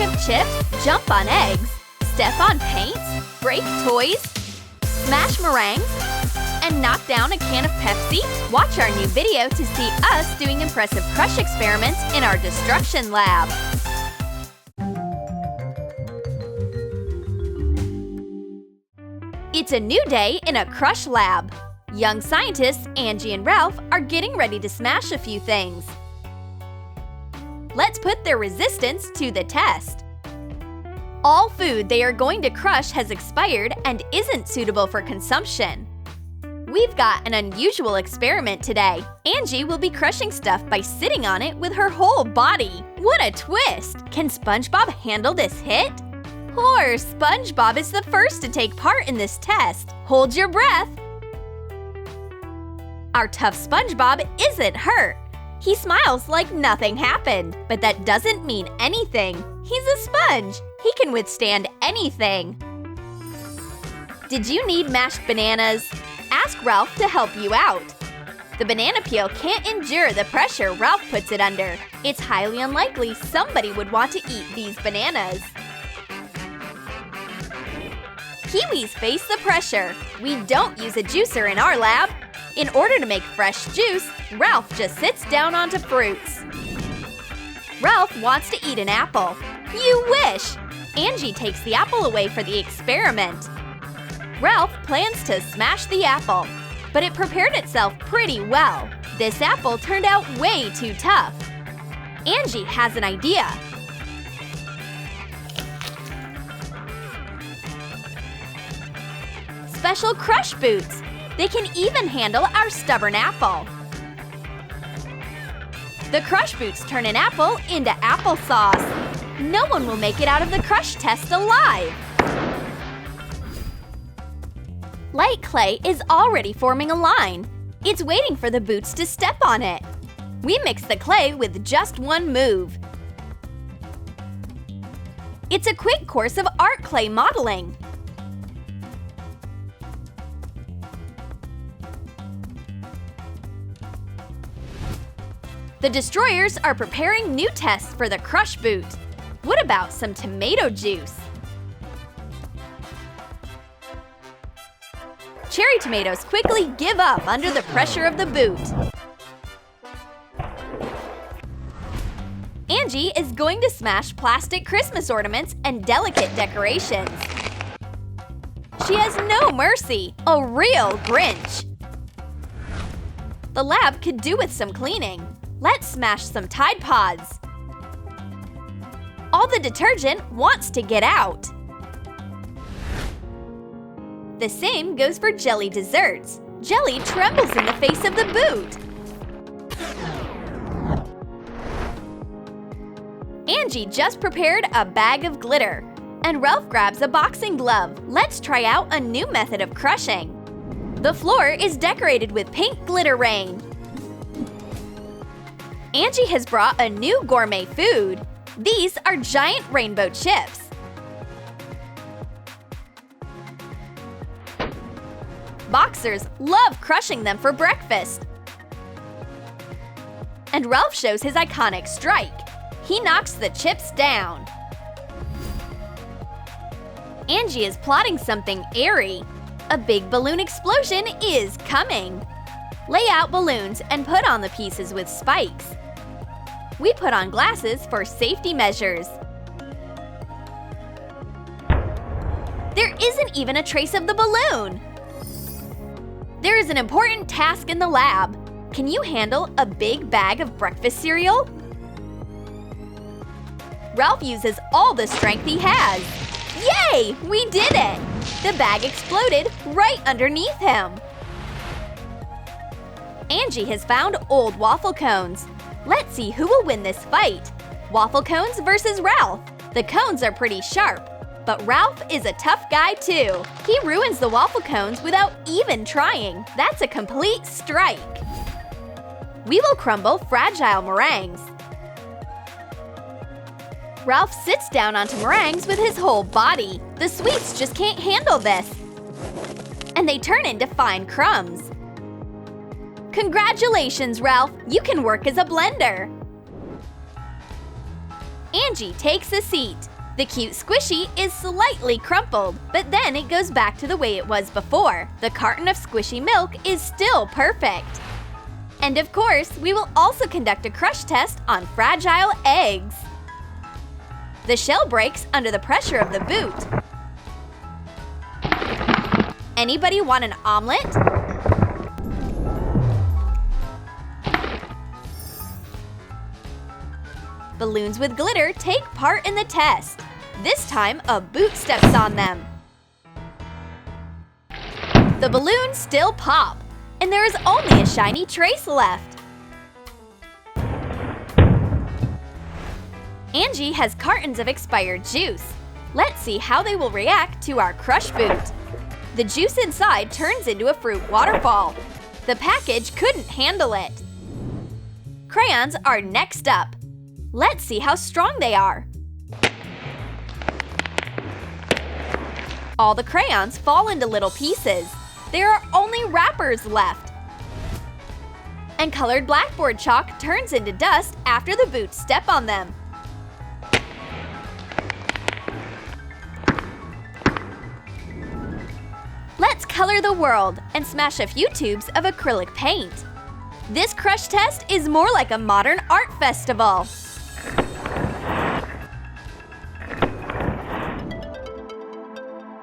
of chips, jump on eggs, step on paint, break toys, smash meringues, and knock down a can of Pepsi? Watch our new video to see us doing impressive crush experiments in our destruction lab. It's a new day in a crush lab. Young scientists Angie and Ralph are getting ready to smash a few things. Let's put their resistance to the test. All food they are going to crush has expired and isn't suitable for consumption. We've got an unusual experiment today. Angie will be crushing stuff by sitting on it with her whole body. What a twist! Can SpongeBob handle this hit? Poor SpongeBob is the first to take part in this test. Hold your breath! Our tough SpongeBob isn't hurt. He smiles like nothing happened, but that doesn't mean anything. He's a sponge. He can withstand anything. Did you need mashed bananas? Ask Ralph to help you out. The banana peel can't endure the pressure Ralph puts it under. It's highly unlikely somebody would want to eat these bananas. Kiwis face the pressure. We don't use a juicer in our lab. In order to make fresh juice, Ralph just sits down onto fruits. Ralph wants to eat an apple. You wish! Angie takes the apple away for the experiment. Ralph plans to smash the apple, but it prepared itself pretty well. This apple turned out way too tough. Angie has an idea. Special crush boots. They can even handle our stubborn apple. The crush boots turn an apple into applesauce. No one will make it out of the crush test alive. Light clay is already forming a line. It's waiting for the boots to step on it. We mix the clay with just one move. It's a quick course of art clay modeling. The destroyers are preparing new tests for the crush boot. What about some tomato juice? Cherry tomatoes quickly give up under the pressure of the boot. Angie is going to smash plastic Christmas ornaments and delicate decorations. She has no mercy, a real Grinch. The lab could do with some cleaning. Let's smash some Tide Pods. All the detergent wants to get out. The same goes for jelly desserts. Jelly trembles in the face of the boot. Angie just prepared a bag of glitter, and Ralph grabs a boxing glove. Let's try out a new method of crushing. The floor is decorated with pink glitter rain. Angie has brought a new gourmet food. These are giant rainbow chips. Boxers love crushing them for breakfast. And Ralph shows his iconic strike. He knocks the chips down. Angie is plotting something airy. A big balloon explosion is coming. Lay out balloons and put on the pieces with spikes. We put on glasses for safety measures. There isn't even a trace of the balloon. There is an important task in the lab. Can you handle a big bag of breakfast cereal? Ralph uses all the strength he has. Yay! We did it! The bag exploded right underneath him. Angie has found old waffle cones. Let's see who will win this fight. Waffle cones versus Ralph. The cones are pretty sharp, but Ralph is a tough guy too. He ruins the waffle cones without even trying. That's a complete strike. We will crumble fragile meringues. Ralph sits down onto meringues with his whole body. The sweets just can't handle this. And they turn into fine crumbs. Congratulations, Ralph! You can work as a blender. Angie takes a seat. The cute squishy is slightly crumpled, but then it goes back to the way it was before. The carton of squishy milk is still perfect. And of course, we will also conduct a crush test on fragile eggs. The shell breaks under the pressure of the boot. Anybody want an omelet? Balloons with glitter take part in the test. This time, a boot steps on them. The balloons still pop, and there is only a shiny trace left. Angie has cartons of expired juice. Let's see how they will react to our crush boot. The juice inside turns into a fruit waterfall. The package couldn't handle it. Crayons are next up. Let's see how strong they are. All the crayons fall into little pieces. There are only wrappers left. And colored blackboard chalk turns into dust after the boots step on them. Let's color the world and smash a few tubes of acrylic paint. This crush test is more like a modern art festival.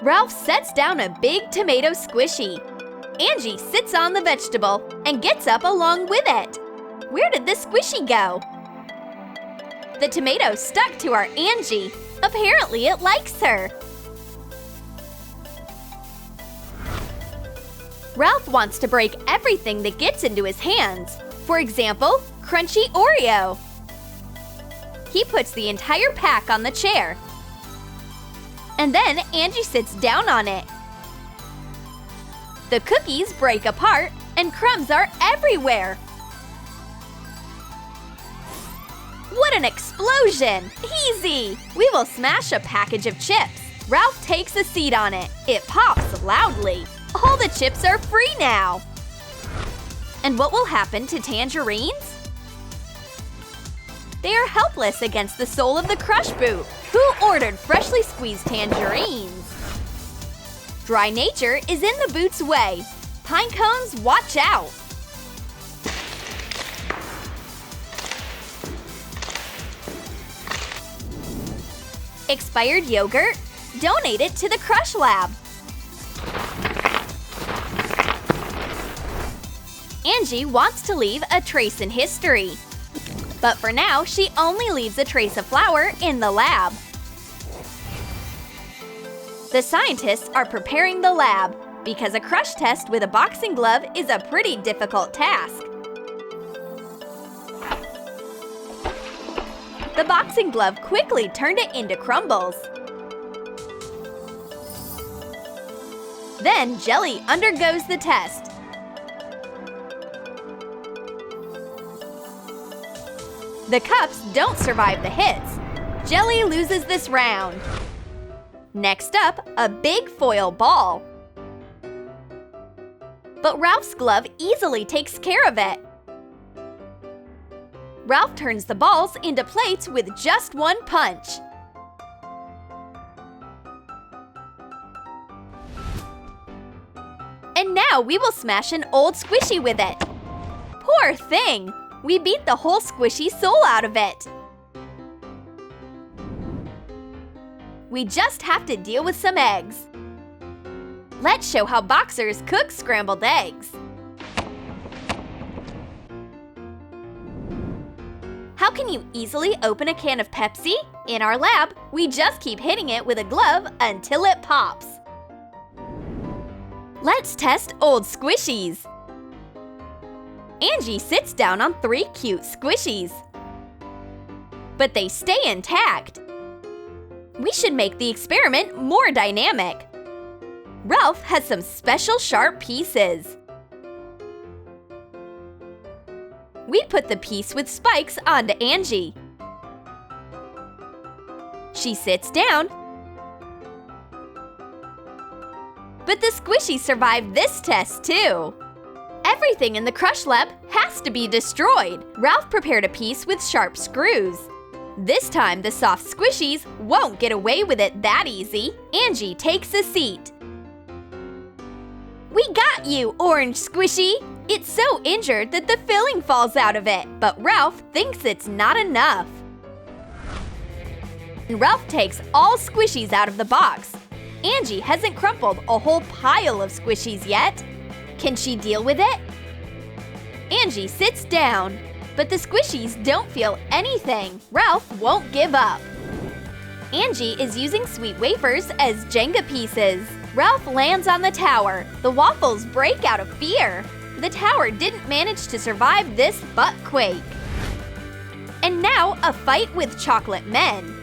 Ralph sets down a big tomato squishy. Angie sits on the vegetable and gets up along with it. Where did the squishy go? The tomato stuck to our Angie. Apparently it likes her. Ralph wants to break everything that gets into his hands. For example, crunchy Oreo. He puts the entire pack on the chair. And then Angie sits down on it. The cookies break apart and crumbs are everywhere. What an explosion! Easy! We will smash a package of chips. Ralph takes a seat on it. It pops loudly. All the chips are free now. And what will happen to Tangerines? They are helpless against the sole of the crush boot. Who ordered freshly squeezed tangerines? Dry nature is in the boot's way. Pinecones, watch out! Expired yogurt? Donate it to the Crush Lab. Angie wants to leave a trace in history. But for now, she only leaves a trace of flour in the lab. The scientists are preparing the lab because a crush test with a boxing glove is a pretty difficult task. The boxing glove quickly turned it into crumbles. Then jelly undergoes the test. The cups don't survive the hits. Jelly loses this round. Next up, a big foil ball. But Ralph's glove easily takes care of it. Ralph turns the balls into plates with just one punch. And now we will smash an old squishy with it. Poor thing! We beat the whole squishy soul out of it. We just have to deal with some eggs. Let's show how boxers cook scrambled eggs. How can you easily open a can of Pepsi? In our lab, we just keep hitting it with a glove until it pops. Let's test old squishies. Angie sits down on 3 cute squishies. But they stay intact. We should make the experiment more dynamic. Ralph has some special sharp pieces. We put the piece with spikes onto Angie. She sits down. But the squishy survived this test too. Everything in the Crush Lab has to be destroyed. Ralph prepared a piece with sharp screws. This time, the soft Squishies won't get away with it that easy. Angie takes a seat. We got you, Orange Squishy! It's so injured that the filling falls out of it, but Ralph thinks it's not enough. Ralph takes all Squishies out of the box. Angie hasn't crumpled a whole pile of Squishies yet. Can she deal with it? Angie sits down, but the Squishies don't feel anything. Ralph won't give up. Angie is using sweet wafers as Jenga pieces. Ralph lands on the tower. The waffles break out of fear. The tower didn't manage to survive this buttquake. And now a fight with chocolate men.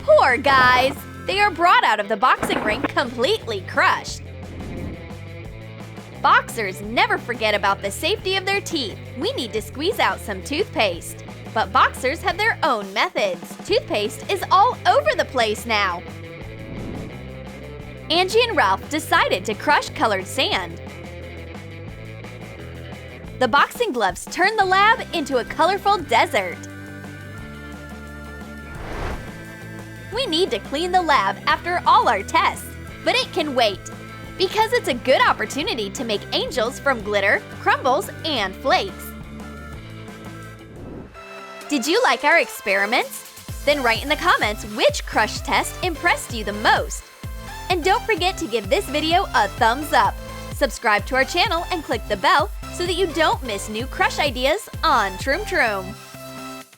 Poor guys! They are brought out of the boxing ring completely crushed. Boxers never forget about the safety of their teeth. We need to squeeze out some toothpaste. But boxers have their own methods. Toothpaste is all over the place now. Angie and Ralph decided to crush colored sand. The boxing gloves turn the lab into a colorful desert. We need to clean the lab after all our tests, but it can wait, because it's a good opportunity to make angels from glitter, crumbles, and flakes. Did you like our experiments? Then write in the comments which crush test impressed you the most. And don't forget to give this video a thumbs up. Subscribe to our channel and click the bell so that you don't miss new crush ideas on Troom Troom.